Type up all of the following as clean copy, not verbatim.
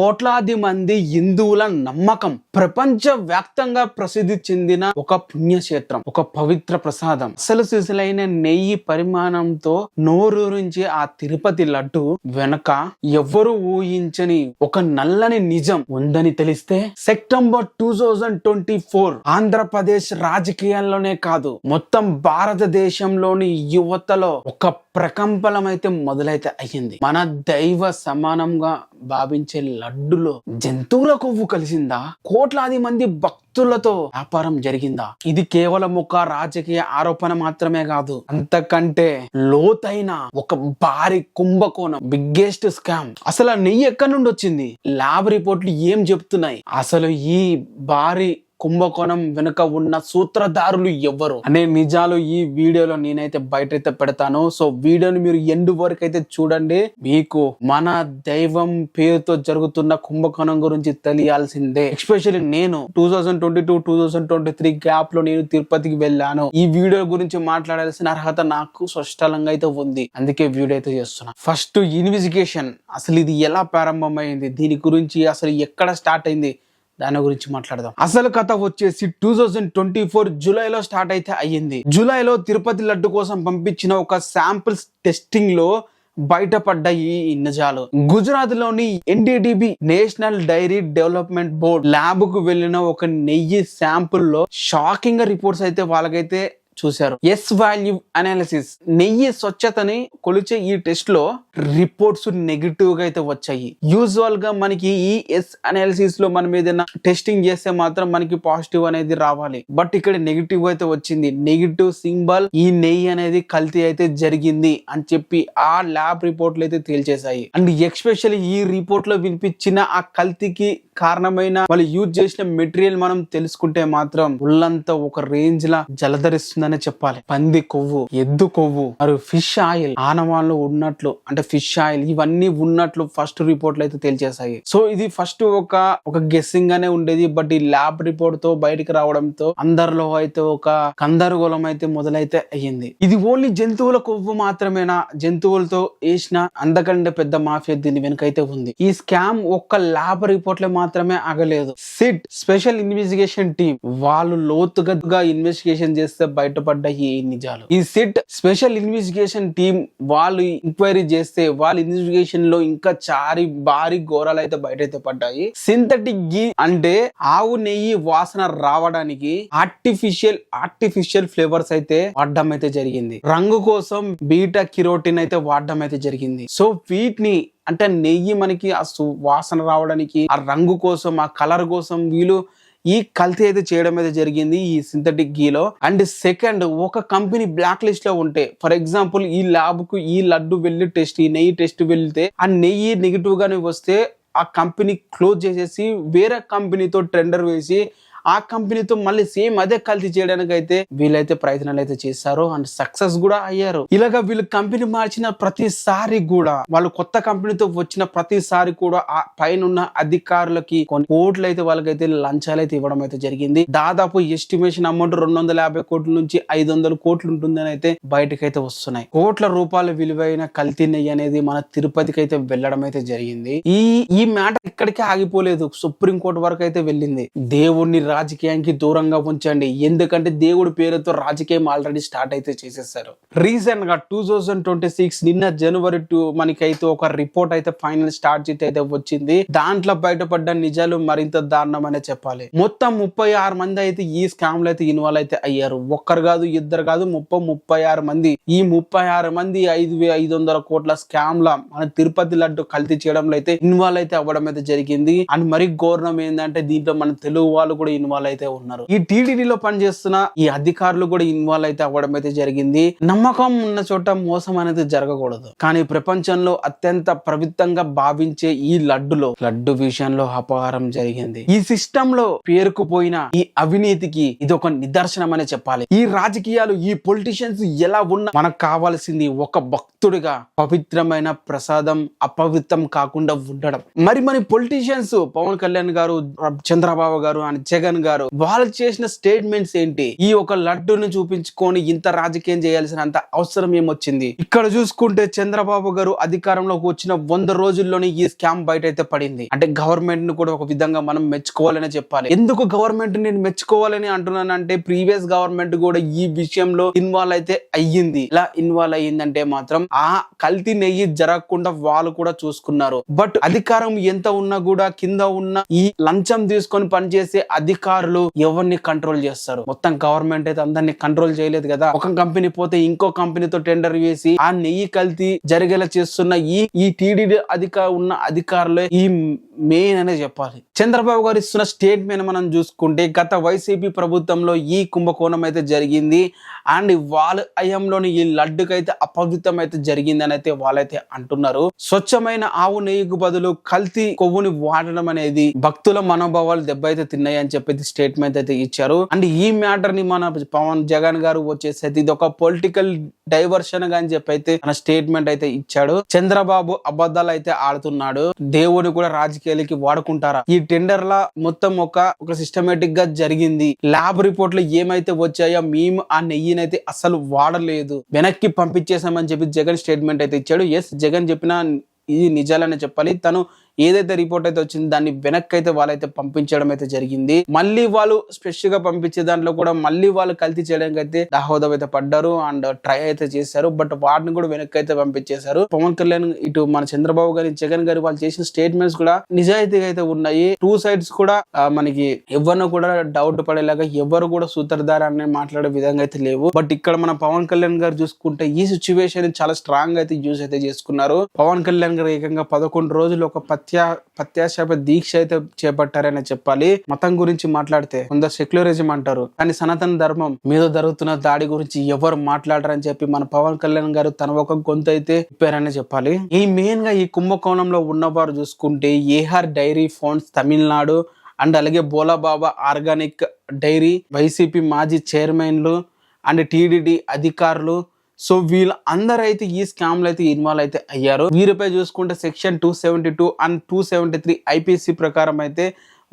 కోట్లాది మంది హిందువుల నమ్మకం, ప్రపంచ వ్యాప్తంగా ప్రసిద్ధి చెందిన ఒక పుణ్యక్షేత్రం, ఒక పవిత్ర ప్రసాదం. అసలు సిసలైన నెయ్యి పరిమాణంతో నోరూరించి ఆ తిరుపతి లడ్డు వెనక ఎవ్వరు ఊహించని ఒక నల్లని నిజం ఉందని తెలిస్తే సెప్టెంబర్ 2024 ఆంధ్రప్రదేశ్ రాజకీయాల్లోనే కాదు, మొత్తం భారతదేశంలోని యువతలో ఒక ప్రకంపనం అయితే మొదలైతే అయ్యింది. మన దైవ సమానంగా భావించే లడ్డులో జంతువుల కొవ్వు కలిసిందా? కోట్లాది మంది భక్తులతో వ్యాపారం జరిగిందా? ఇది కేవలం ఒక రాజకీయ ఆరోపణ మాత్రమే కాదు, అంతకంటే లోతైన ఒక భారీ కుంభకోణం, బిగ్గెస్ట్ స్కామ్. అసలు ఆ నెయ్యి ఎక్కడి నుండి వచ్చింది? ల్యాబ్ రిపోర్ట్లు ఏం చెప్తున్నాయి? అసలు ఈ భారీ కుంభకోణం వెనుక ఉన్న సూత్రధారులు ఎవరు అనే నిజాలు ఈ వీడియోలో నేనైతే బయటైతే పెడతాను. సో వీడియోని మీరు ఎండ్ వరకు అయితే చూడండి. మీకు మన దైవం పేరుతో జరుగుతున్న కుంభకోణం గురించి తెలియాల్సిందే. ఎస్పెషల్లీ నేను 2022-2023 గ్యాప్ లో నేను తిరుపతికి వెళ్ళాను. ఈ వీడియో గురించి మాట్లాడాల్సిన అర్హత నాకు స్పష్టంగా అయితే ఉంది, అందుకే వీడియో అయితే చేస్తున్నా. ఫస్ట్ ఇన్వెస్టిగేషన్, అసలు ఇది ఎలా ప్రారంభమైంది, దీని గురించి అసలు ఎక్కడ స్టార్ట్ అయింది, దాని గురించి మాట్లాడదాం. అసలు కథ వచ్చేసి 2024 జూలైలో స్టార్ట్ అయితే అయ్యింది. జూలైలో తిరుపతి లడ్డు కోసం పంపించిన ఒక శాంపిల్స్ టెస్టింగ్ లో బయటపడ్డ ఈ నిజాలు. గుజరాత్ లోని NDDB national dairy development board lab కు వెళ్ళిన ఒక నెయ్యి శాంపుల్ లో షాకింగ్ రిపోర్ట్స్ అయితే వాళ్ళకైతే చూశారు. ఎస్ వాల్యూ అనాలిసిస్, నెయ్యి స్వచ్ఛతని కొలిచే ఈ టెస్ట్ లో రిపోర్ట్స్ నెగిటివ్ గా అయితే వచ్చాయి. యూజువల్ గా మనకి ఈ ఎస్ అనాలిసిస్ లో మనం ఏదైనా టెస్టింగ్ చేస్తే మాత్రం మనకి పాజిటివ్ అనేది రావాలి, బట్ ఇక్కడ నెగిటివ్ అయితే వచ్చింది. నెగిటివ్ సింబల్, ఈ నెయ్యి అనేది కల్తీ అయితే జరిగింది అని చెప్పి ఆ ల్యాబ్ రిపోర్ట్లు అయితే తేల్చేశాయి. అండ్ ఎస్పెషల్లీ ఈ రిపోర్ట్ లో వినిపించిన ఆ కల్తీకి కారణమైన వాళ్ళు యూజ్ చేసిన మెటీరియల్ మనం తెలుసుకుంటే మాత్రం ఉల్లంతా ఒక రేంజ్ లా జలధరిస్తుందనే చెప్పాలి. పంది కొవ్వు, ఎద్దు కొవ్వు మరియు ఫిష్ ఆయిల్, ఆనవాళ్ళు ఉన్నట్లు, అంటే ఫిష్ ఆయిల్ ఇవన్నీ ఉన్నట్లు ఫస్ట్ రిపోర్ట్లు అయితే తేల్చేశాయి. సో ఇది ఫస్ట్ ఒక గెస్సింగ్ గానే ఉండేది, బట్ ఈ ల్యాబ్ రిపోర్ట్ తో బయటికి రావడంతో అందరిలో అయితే ఒక గందరగోళం అయితే మొదలైతే అయ్యింది. ఇది ఓన్లీ జంతువుల కొవ్వు మాత్రమేనా? జంతువులతో వేసిన అంతకంటే పెద్ద మాఫియా దీని వెనుకైతే ఉంది. ఈ స్కామ్ ఒక్క ల్యాబ్ రిపోర్ట్లే మాత్రమే ఆగలేదు. సిట్ స్పెషల్ ఇన్వెస్టిగేషన్ టీమ్ వాళ్ళు లోతుగా ఇన్వెస్టిగేషన్ చేస్తే బయటపడ్డ ఈ నిజాలు. ఈ సిట్ స్పెషల్ ఇన్వెస్టిగేషన్ టీమ్ వాళ్ళు ఎంక్వైరీ చేస్తే వాళ్ళ ఇన్వెస్టిగేషన్ లో ఇంకా భారీ ఘోరాలు అయితే బయటైతే పడ్డాయి. సింథటిక్ గీ అంటే ఆవు నెయ్యి వాసన రావడానికి ఆర్టిఫిషియల్ ఫ్లేవర్స్ అయితే వాడడం అయితే జరిగింది. రంగు కోసం బీటా కిరోటిన్ అయితే వాడడం అయితే జరిగింది. సో వీటిని అంటే నెయ్యి మనకి ఆ వాసన రావడానికి, ఆ రంగు కోసం, ఆ కలర్ కోసం వీళ్ళు ఈ కల్తీ అయితే చేయడం అయితే జరిగింది ఈ సింథటిక్ గీలో. అండ్ సెకండ్, ఒక కంపెనీ బ్లాక్ లిస్ట్ లో ఉంటే, ఫర్ ఎగ్జాంపుల్ ఈ ల్యాబ్ కు ఈ లడ్డు వెళ్ళి టెస్ట్, ఈ నెయ్యి టెస్ట్ వెళ్తే ఆ నెయ్యి నెగిటివ్ గానే వస్తే ఆ కంపెనీ క్లోజ్ చేసేసి వేరే కంపెనీతో టెండర్ వేసి ఆ కంపెనీతో మళ్ళీ సేమ్ అదే కల్తీ చేయడానికి అయితే వీళ్ళైతే ప్రయత్నాలు అయితే చేశారు అండ్ సక్సెస్ కూడా అయ్యారు. ఇలాగా వీళ్ళు కంపెనీ మార్చిన ప్రతిసారి కూడా, వాళ్ళు కొత్త కంపెనీతో వచ్చిన ప్రతిసారి కూడా ఆ పైన ఉన్న అధికారులకి కొన్ని కోట్లు అయితే వాళ్ళకైతే లంచాలు అయితే ఇవ్వడం అయితే జరిగింది. దాదాపు ఎస్టిమేషన్ అమౌంట్ 250 కోట్ల నుంచి 500 కోట్లు ఉంటుందని అయితే బయటకైతే వస్తున్నాయి. కోట్ల రూపాయల విలువైన కల్తీ నెయ్యి అనేది మన తిరుపతికి అయితే వెళ్ళడం అయితే జరిగింది. ఈ మ్యాటర్ ఇక్కడికే ఆగిపోలేదు, సుప్రీంకోర్టు వరకు అయితే వెళ్ళింది. దేవుణ్ణి రాజకీయానికి దూరంగా ఉంచండి, ఎందుకంటే దేవుడి పేరుతో రాజకీయం ఆల్రెడీ స్టార్ట్ అయితే చేసేసారు. రీసెంట్ గా 2026 నిన్న జనవరి 2 మనకైతే ఒక రిపోర్ట్ అయితే ఫైనల్ స్టార్ట్ అయితే వచ్చింది. దాంట్లో బయటపడ్డ నిజాలు మరింత దారుణం అనే చెప్పాలి. మొత్తం 36 మంది అయితే ఈ స్కామ్ లో అయితే ఇన్వాల్వ్ అయితే అయ్యారు. ఒక్కరు కాదు, ఇద్దరు కాదు, 36 మంది. ఈ 36 మంది 5,500 కోట్ల స్కామ్ లా మన తిరుపతి లడ్డు కల్తీ చేయడంలో అయితే ఇన్వాల్వ్ అయితే అవ్వడం అయితే జరిగింది. అండ్ మరి ఘోరం ఏంటంటే దీంట్లో మన తెలుగు వాళ్ళు కూడా ఇన్వాల్వ్ అయితే ఉన్నారు. ఈ టీటీడీలో పనిచేస్తున్న ఈ అధికారులు కూడా ఇన్వాల్వ్ అయితే అవ్వడం అయితే జరిగింది. నమ్మకం ఉన్న చోట మోసం అనేది జరగకూడదు, కానీ ప్రపంచంలో అత్యంత పవిత్రంగా భావించే ఈ లడ్డు విషయంలో అపహారం జరిగింది. ఈ సిస్టమ్ లో పేరుకుపోయిన ఈ అవినీతికి ఇది ఒక నిదర్శనం అనే చెప్పాలి. ఈ రాజకీయాలు, ఈ పొలిటీషియన్స్ ఎలా ఉన్నా మనకు కావాల్సింది ఒక భక్తుడిగా పవిత్రమైన ప్రసాదం అపవిత్రం కాకుండా ఉండడం. మరి మన పొలిటీషియన్స్ పవన్ కళ్యాణ్ గారు, చంద్రబాబు గారు అండ్ జగన్ జగన్ గారు వాళ్ళు చేసిన స్టేట్మెంట్స్ ఏంటి? ఈ ఒక లడ్డును చూపించుకొని ఇంత రాజకీయం చేయాల్సినంత అవసరం ఏమొచ్చింది? ఇక్కడ చూసుకుంటే చంద్రబాబు గారు అధికారంలోకి వచ్చిన 100 రోజుల్లోనే ఈ స్కామ్ బయట అయితే పడింది. అంటే గవర్నమెంట్ ను కూడా ఒక విధంగా మనం మెచ్చుకోవాలని చెప్పాలి. ఎందుకు గవర్నమెంట్ నేను మెచ్చుకోవాలని అంటున్నానంటే ప్రీవియస్ గవర్నమెంట్ కూడా ఈ విషయంలో ఇన్వాల్వ్ అయితే అయ్యింది. ఇలా ఇన్వాల్వ్ అయ్యిందంటే మాత్రం ఆ కల్తీ నెయ్యి జరగకుండా వాళ్ళు కూడా చూసుకున్నారు. బట్ అధికారం ఎంత ఉన్నా కూడా కింద ఉన్న ఈ లంచం తీసుకొని పనిచేసే అధికారులు ఎవరిని కంట్రోల్ చేస్తారు? మొత్తం గవర్నమెంట్ అయితే అందరినీ కంట్రోల్ చేయలేదు కదా. ఒక కంపెనీ పోతే ఇంకో కంపెనీతో టెండర్ వేసి ఆ నెయ్యి కల్తీ జరిగేలా చేస్తున్న ఈ టీడీడీ ఉన్న అధికారులే ఈ మెయిన్ అనే చెప్పాలి. చంద్రబాబు గారు ఇస్తున్న స్టేట్మెంట్ మనం చూసుకుంటే గత వైసీపీ ప్రభుత్వంలో ఈ కుంభకోణం అయితే జరిగింది అండ్ వాళ్ళ అయంలోని ఈ లడ్డుకైతే అపవిత్రం అయితే జరిగింది అని అయితే వాళ్ళైతే అంటున్నారు. స్వచ్ఛమైన ఆవు నెయ్యికి బదులు కల్తీ కొవ్వుని వాడడం అనేది భక్తుల మనోభావాలు దెబ్బ అయితే తిన్నాయి అని చెప్పేసి స్టేట్మెంట్ అయితే ఇచ్చారు. అండ్ ఈ మ్యాటర్ ని మన పవన్ జగన్ గారు వచ్చేసి ఇది ఒక పొలిటికల్ డైవర్షన్ గా అని చెప్పి అయితే మన స్టేట్మెంట్ అయితే ఇచ్చాడు. చంద్రబాబు అబద్ధాలు అయితే ఆడుతున్నాడు, దేవుని కూడా రాజకీయాలకి వాడుకుంటారా? ఈ టెండర్ లా మొత్తం ఒక సిస్టమేటిక్ గా జరిగింది. ల్యాబ్ రిపోర్ట్ లో ఏమైతే వచ్చాయో మేము ఆ నెయ్యినైతే అసలు వాడలేదు, వెనక్కి పంపించేసామని చెప్పి జగన్ స్టేట్మెంట్ అయితే ఇచ్చాడు. ఎస్, జగన్ చెప్పిన ఇది నిజాలనే చెప్పాలి. తను ఏదైతే రిపోర్ట్ అయితే వచ్చింది దాన్ని వెనక్కి అయితే వాళ్ళైతే పంపించడం అయితే జరిగింది. మళ్ళీ వాళ్ళు స్పెషల్ గా పంపించే దాంట్లో కూడా మళ్ళీ వాళ్ళు కల్తీ చేయడానికి అయితే దాహోదం అయితే పడ్డారు అండ్ ట్రై అయితే చేశారు. బట్ వాటిని కూడా వెనక్కి అయితే పంపించేశారు. పవన్ కళ్యాణ్ ఇటు మన చంద్రబాబు గారి జగన్ గారి వాళ్ళు చేసిన స్టేట్మెంట్స్ కూడా నిజాయితీగా అయితే ఉన్నాయి. టూ సైడ్స్ కూడా మనకి ఎవరిని కూడా డౌట్ పడేలాగా ఎవరు కూడా సూత్రధారాన్ని మాట్లాడే విధంగా అయితే లేవు. బట్ ఇక్కడ మన పవన్ కళ్యాణ్ గారు చూసుకుంటే ఈ సిచ్యువేషన్ చాలా స్ట్రాంగ్ అయితే యూజ్ అయితే చేసుకున్నారు. పవన్ కళ్యాణ్ గారు ఏకంగా 11 రోజులు ఒక పత్యాశాప దీక్ష అయితే చేపట్టారని చెప్పాలి. మతం గురించి మాట్లాడితే కొందరు సెక్యులరిజం అంటారు, కానీ సనాతన ధర్మం మీద జరుగుతున్న దాడి గురించి ఎవరు మాట్లాడరని చెప్పి మన పవన్ కళ్యాణ్ గారు తన ఒక గొంతు అయితే చెప్పారని చెప్పాలి. ఈ మెయిన్ గా ఈ కుంభకోణంలో ఉన్నవారు చూసుకుంటే AR dairy farms Tamil Nadu and అలాగే బోలాబాబా ఆర్గానిక్ డైరీ, వైసీపీ మాజీ చైర్మన్లు అండ్ టీడీడీ అధికారులు. సో వీళ్ళందరూ అయితే ఈ స్కామ్ లో అయితే ఇన్వాల్వ్ అయితే అయ్యారు. వీరిపై చూసుకుంటే సెక్షన్ 272 అండ్ 273 ఐపీసీ ప్రకారం అయితే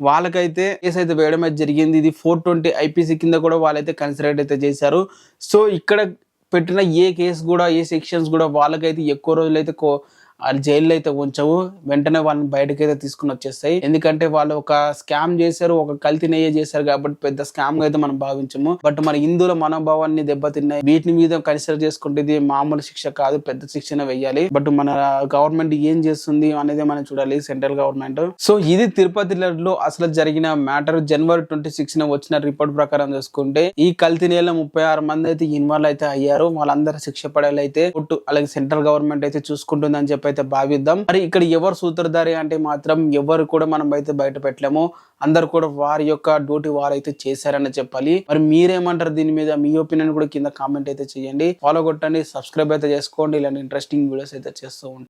వాళ్ళకైతే కేసు అయితే వేయడం అయితే జరిగింది. ఇది 420 ఐపీసీ కింద కూడా వాళ్ళైతే కన్సిడర్ అయితే చేశారు. సో ఇక్కడ పెట్టిన ఏ కేసు కూడా ఏ సెక్షన్స్ కూడా వాళ్ళకైతే ఎక్కువ రోజులు అయితే వాళ్ళు జైల్లో అయితే ఉంచవు, వెంటనే వాళ్ళని బయటకి అయితే తీసుకుని వచ్చేస్తాయి. ఎందుకంటే వాళ్ళు ఒక స్కామ్ చేశారు, ఒక కల్తీ నెయ్యి చేశారు కాబట్టి పెద్ద స్కామ్ గా అయితే మనం భావించము. బట్ మన హిందువుల మనోభావాన్ని దెబ్బతిన్నాయి, వీటిని మీద కన్సిడర్ చేసుకుంటే ఇది మామూలు శిక్ష కాదు, పెద్ద శిక్షణ వెయ్యాలి. బట్ మన గవర్నమెంట్ ఏం చేస్తుంది అనేది మనం చూడాలి, సెంట్రల్ గవర్నమెంట్. సో ఇది తిరుపతిలో అసలు జరిగిన మ్యాటర్. జనవరి 26 వచ్చిన రిపోర్ట్ ప్రకారం చూసుకుంటే ఈ కల్తీ నెల 36 మంది అయితే ఇన్వాల్వ్ అయితే అయ్యారు. వాళ్ళందరూ శిక్ష పడేలా అయితే అలాగే సెంట్రల్ గవర్నమెంట్ అయితే చూసుకుంటుందని చెప్పి అయితే భావిద్దాం. మరి ఇక్కడ ఎవరు సూత్రధారి అంటే మాత్రం ఎవరు కూడా మనం అయితే బయట పెట్టలేము. అందరు కూడా వారి యొక్క డ్యూటీ వారైతే చేశారని చెప్పాలి. మరి మీరేమంటారు దీని మీద? మీ ఒపీనియన్ కూడా కింద కామెంట్ అయితే చేయండి. ఫాలో కొట్టండి, సబ్స్క్రైబ్ అయితే చేసుకోండి. ఇలాంటి ఇంట్రెస్టింగ్ వీడియోస్ అయితే చేస్తూ ఉంటాం.